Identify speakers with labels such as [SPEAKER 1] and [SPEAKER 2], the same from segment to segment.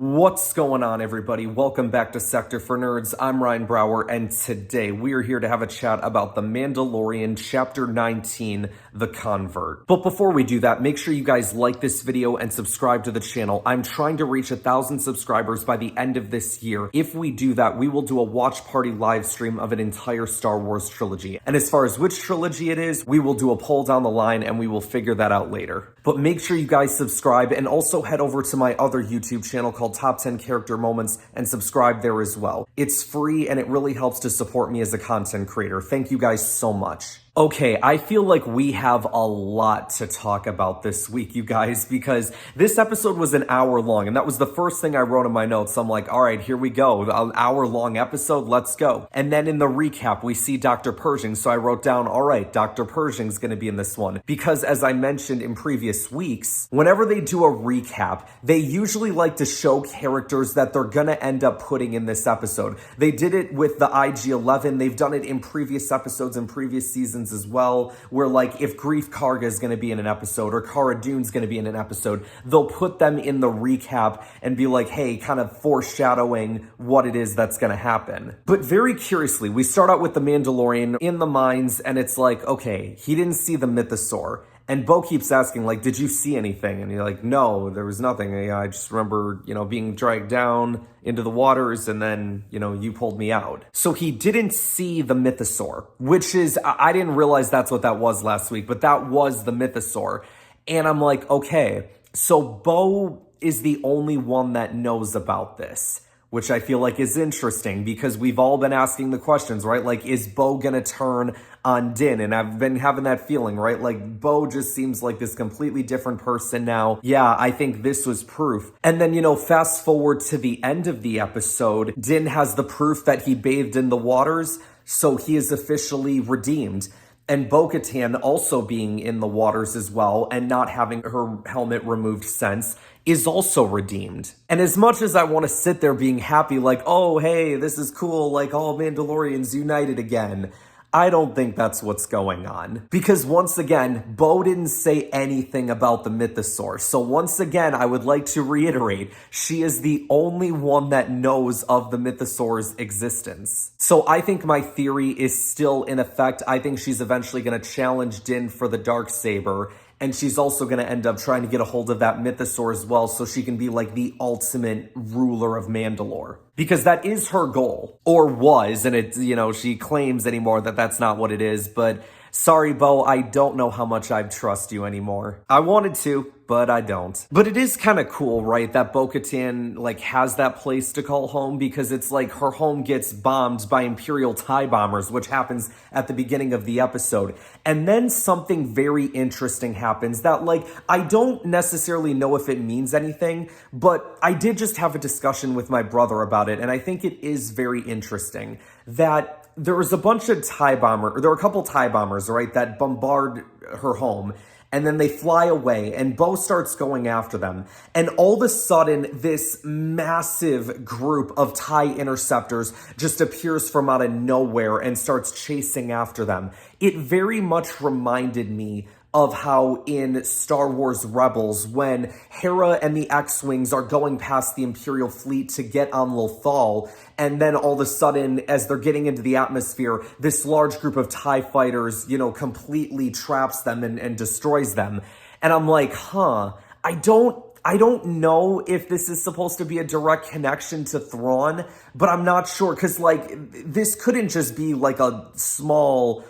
[SPEAKER 1] What's going on, everybody? Welcome back to Sector for Nerds. I'm Ryan Brower, and today we are here to have a chat about The Mandalorian Chapter 19, The Convert. But before we do that, make sure you guys like this video and subscribe to the channel. I'm trying to reach 1,000 subscribers by the end of this year. If we do that, we will do a watch party live stream of an entire Star Wars trilogy. And as far as which trilogy it is, we will do a poll down the line and we will figure that out later. But make sure you guys subscribe and also head over to my other YouTube channel called Top 10 Character Moments and subscribe there as well. It's free and it really helps to support me as a content creator. Thank you guys so much. Okay, I feel like we have a lot to talk about this week, you guys, because this episode was an hour long, and that was the first thing I wrote in my notes. I'm like, all right, here we go. An hour-long episode, let's go. And then in the recap, we see Dr. Pershing, so I wrote down, all right, Dr. Pershing's gonna be in this one. Because as I mentioned in previous weeks, whenever they do a recap, they usually like to show characters that they're gonna end up putting in this episode. They did it with the IG-11, they've done it in previous episodes and previous seasons as well, where like if Grief Karga is going to be in an episode or Cara Dune's going to be in an episode, they'll put them in the recap and be like, hey, kind of foreshadowing what it is that's going to happen. But very curiously, we start out with the Mandalorian in the mines, and it's like, okay, he didn't see the MYTHOSAUR. And Bo keeps asking, like, did you see anything? And you're like, no, there was nothing. I just remember, being dragged down into the waters, and then, you pulled me out. So he didn't see the MYTHOSAUR, which is, I didn't realize that's what that was last week, but that was the MYTHOSAUR. And I'm like, okay, so Bo is the only one that knows about this, which I feel like is interesting because we've all been asking the questions, right? Like, is Bo gonna turn on Din? And I've been having that feeling, right? Like, Bo just seems like this completely different person now. Yeah, I think this was proof. And then, fast forward to the end of the episode, Din has the proof that he bathed in the waters, so he is officially redeemed. And Bo Katan also being in the waters as well and not having her helmet removed since is also redeemed. And as much as I want to sit there being happy, like, oh, hey, this is cool, like all Mandalorians united again, I don't think that's what's going on. Because once again, Bo didn't say anything about the MYTHOSAUR. So once again, I would like to reiterate, she is the only one that knows of the MYTHOSAUR's existence. So I think my theory is still in effect. I think she's eventually going to challenge Din for the Darksaber. And she's also going to end up trying to get a hold of that MYTHOSAUR as well so she can be like the ultimate ruler of Mandalore. Because that is her goal. Or was, and it, she claims anymore that that's not what it is. But sorry, Bo, I don't know how much I trust you anymore. I wanted to, but I don't. But it is kind of cool, right, that Bo Katan, has that place to call home, because it's like her home gets bombed by Imperial TIE bombers, which happens at the beginning of the episode. And then something very interesting happens that, I don't necessarily know if it means anything, but I did just have a discussion with my brother about it, and I think it is very interesting that there was a bunch of there were a couple TIE bombers, right, that bombard her home. And then they fly away, and Bo starts going after them. And all of a sudden, this massive group of TIE interceptors just appears from out of nowhere and starts chasing after them. It very much reminded me of how in Star Wars Rebels, when Hera and the X-Wings are going past the Imperial fleet to get on Lothal, and then all of a sudden, as they're getting into the atmosphere, this large group of TIE fighters, completely traps them and destroys them. And I'm like, I don't know if this is supposed to be a direct connection to Thrawn, but I'm not sure, because, this couldn't just be, a small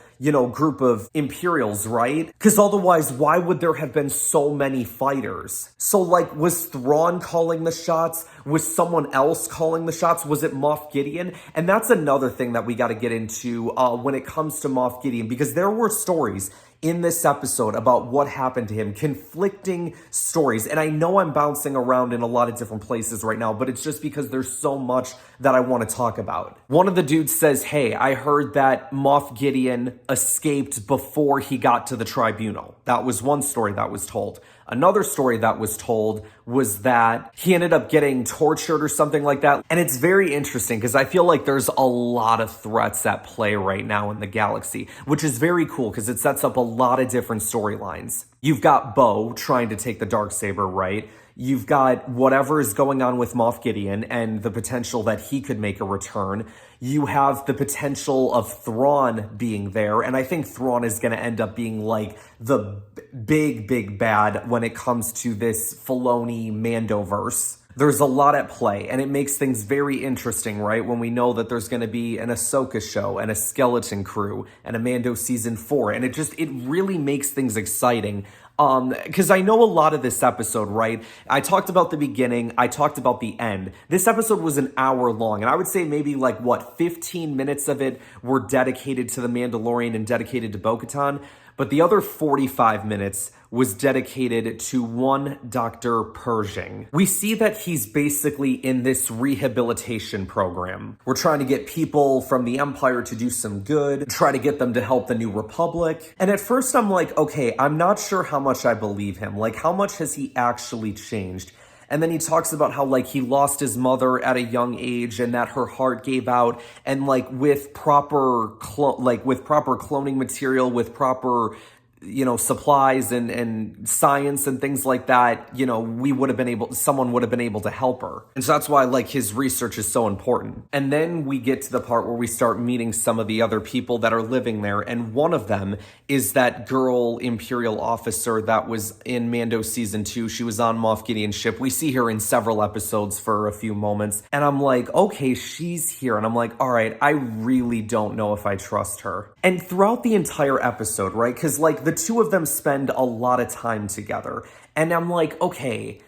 [SPEAKER 1] group of Imperials, right? Because otherwise, why would there have been so many fighters? So, was Thrawn calling the shots? Was someone else calling the shots? Was it Moff Gideon? And that's another thing that we got to get into when it comes to Moff Gideon, because there were stories in this episode about what happened to him, conflicting stories. And I know I'm bouncing around in a lot of different places right now, but it's just because there's so much that I want to talk about. One of the dudes says, hey, I heard that Moff Gideon escaped before he got to the tribunal. That was one story that was told. Another story that was told was that he ended up getting tortured or something like that. And it's very interesting because I feel like there's a lot of threats at play right now in the galaxy, which is very cool because it sets up a lot of different storylines. You've got Bo trying to take the Darksaber, right? You've got whatever is going on with Moff Gideon and the potential that he could make a return. You have the potential of Thrawn being there, and I think Thrawn is going to end up being like the big bad when it comes to this Filoni Mandoverse. There's a lot at play, and it makes things very interesting, right? When we know that there's going to be an Ahsoka show and a Skeleton Crew and a Mando Season 4, and it really makes things exciting. Because I know a lot of this episode, right? I talked about the beginning, I talked about the end. This episode was an hour long, and I would say maybe 15 minutes of it were dedicated to the Mandalorian and dedicated to Bo Katan, but the other 45 minutes was dedicated to one Dr. Pershing. We see that he's basically in this rehabilitation program. We're trying to get people from the Empire to do some good, try to get them to help the New Republic. And at first I'm like, okay, I'm not sure how much I believe him. Like, how much has he actually changed? And then he talks about how he lost his mother at a young age and that her heart gave out, and with proper cloning material, with proper supplies and science and things like that, someone would have been able to help her. And so that's why his research is so important. And then we get to the part where we start meeting some of the other people that are living there. And one of them is that girl Imperial officer that was in Mando Season 2. She was on Moff Gideon's ship. We see her in several episodes for a few moments. And I'm like, okay, she's here. And I'm like, all right, I really don't know if I trust her. And throughout the entire episode, right? Because the two of them spend a lot of time together. And I'm like, okay,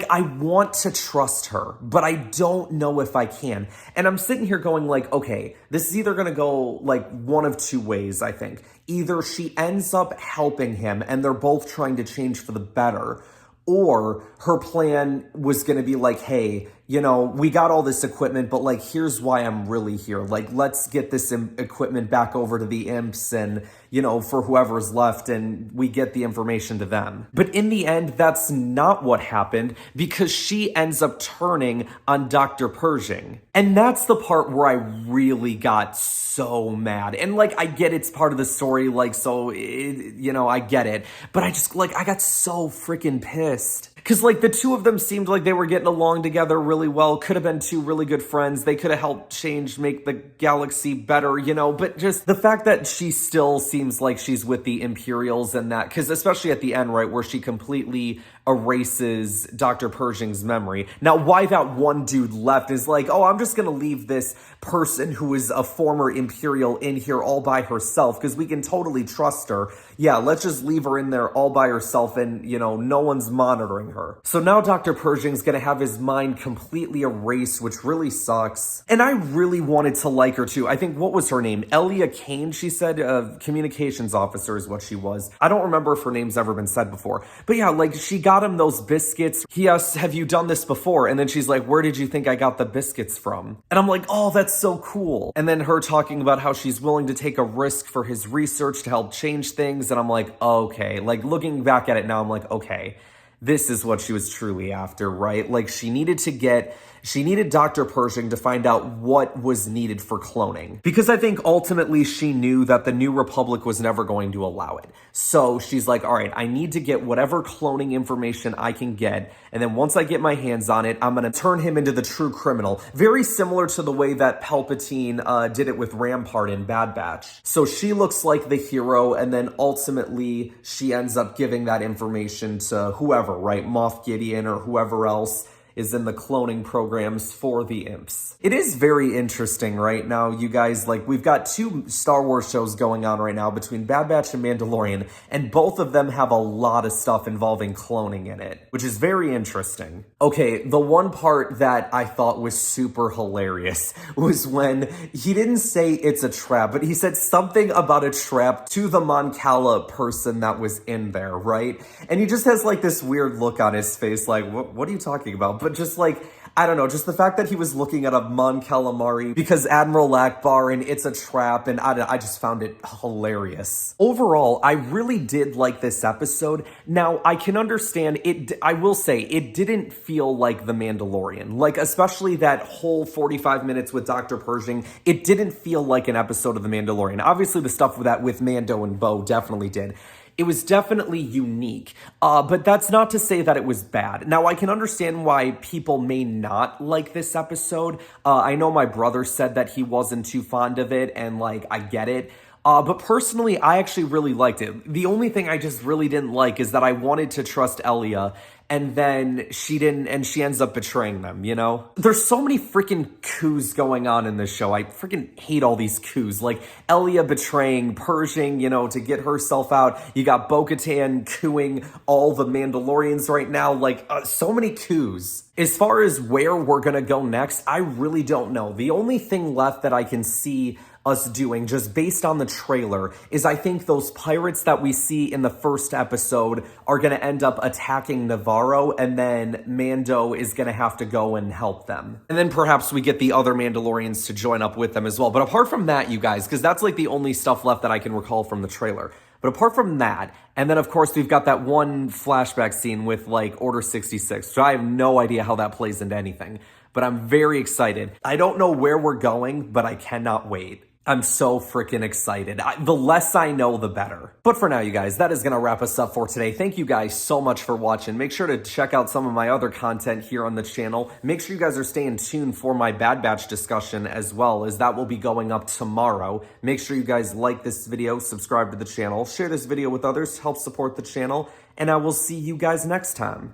[SPEAKER 1] I want to trust her, but I don't know if I can. And I'm sitting here going okay, this is either going to go one of two ways, I think. Either she ends up helping him and they're both trying to change for the better, or her plan was going to be hey, we got all this equipment, but here's why I'm really here. Let's get this equipment back over to the imps and, for whoever's left, and we get the information to them. But in the end, that's not what happened, because she ends up turning on Dr. Pershing. And that's the part where I really got so mad. And I get it's part of the story, I get it. But I just, I got so freaking pissed. Because, the two of them seemed like they were getting along together really well. Could have been two really good friends. They could have helped make the galaxy better, But just the fact that she still seems like she's with the Imperials and that, because especially at the end, right, where she completely erases Dr. Pershing's memory. Now, why that one dude left is oh, I'm just going to leave this person who is a former Imperial in here all by herself because we can totally trust her. Yeah, let's just leave her in there all by herself and, no one's monitoring her. So now Dr. Pershing's going to have his mind completely erased, which really sucks. And I really wanted to like her too. I think, what was her name? Elia Kane, she said, communications officer is what she was. I don't remember if her name's ever been said before. But yeah, she got him those biscuits. He asks, have you done this before? And then she's like, where did you think I got the biscuits from? And I'm like, oh, that's so cool. And then her talking about how she's willing to take a risk for his research to help change things. And I'm like, okay, looking back at it now, I'm like, okay, this is what she was truly after, right? She needed Dr. Pershing to find out what was needed for cloning. Because I think ultimately she knew that the New Republic was never going to allow it. So she's like, all right, I need to get whatever cloning information I can get. And then once I get my hands on it, I'm going to turn him into the true criminal. Very similar to the way that Palpatine did it with Rampart in Bad Batch. So she looks like the hero, and then ultimately she ends up giving that information to whoever, right? Moff Gideon or whoever else is in the cloning programs for the imps. It is very interesting right now, you guys. We've got two Star Wars shows going on right now between Bad Batch and Mandalorian, and both of them have a lot of stuff involving cloning in it, which is very interesting. Okay, the one part that I thought was super hilarious was when he didn't say it's a trap, but he said something about a trap to the Mon Cala person that was in there, right? And he just has this weird look on his face, what are you talking about? But just I don't know, just the fact that he was looking at a Mon Calamari because Admiral Akbar and it's a trap, and I just found it hilarious. Overall, I really did like this episode. Now, I can understand it. I will say it didn't feel like The Mandalorian, especially that whole 45 minutes with Dr. Pershing. It didn't feel like an episode of The Mandalorian. Obviously, the stuff with Mando and Bo definitely did. It was definitely unique, but that's not to say that it was bad. Now, I can understand why people may not like this episode. I know my brother said that he wasn't too fond of it, and like, I get it. But personally, I actually really liked it. The only thing I just really didn't like is that I wanted to trust Elia, and then she didn't, and she ends up betraying them, you know? There's so many freaking coups going on in this show. I freaking hate all these coups. Like, Elia betraying Pershing, you know, to get herself out. You got Bo Katan cooing all the Mandalorians right now. Like, so many coups. As far as where we're gonna go next, I really don't know. The only thing left that I can see us doing, just based on the trailer, is I think those pirates that we see in the first episode are going to end up attacking Navarro, and then Mando is going to have to go and help them. And then perhaps we get the other Mandalorians to join up with them as well. But apart from that, you guys, because that's like the only stuff left that I can recall from the trailer. But apart from that, and then of course we've got that one flashback scene with like Order 66, so I have no idea how that plays into anything. But I'm very excited. I don't know where we're going, but I cannot wait. I'm so freaking excited. The less I know, the better. But for now, you guys, that is going to wrap us up for today. Thank you guys so much for watching. Make sure to check out some of my other content here on the channel. Make sure you guys are staying tuned for my Bad Batch discussion as well, as that will be going up tomorrow. Make sure you guys like this video, subscribe to the channel, share this video with others to help support the channel, and I will see you guys next time.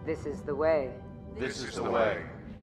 [SPEAKER 2] This is the way.
[SPEAKER 3] This is the way.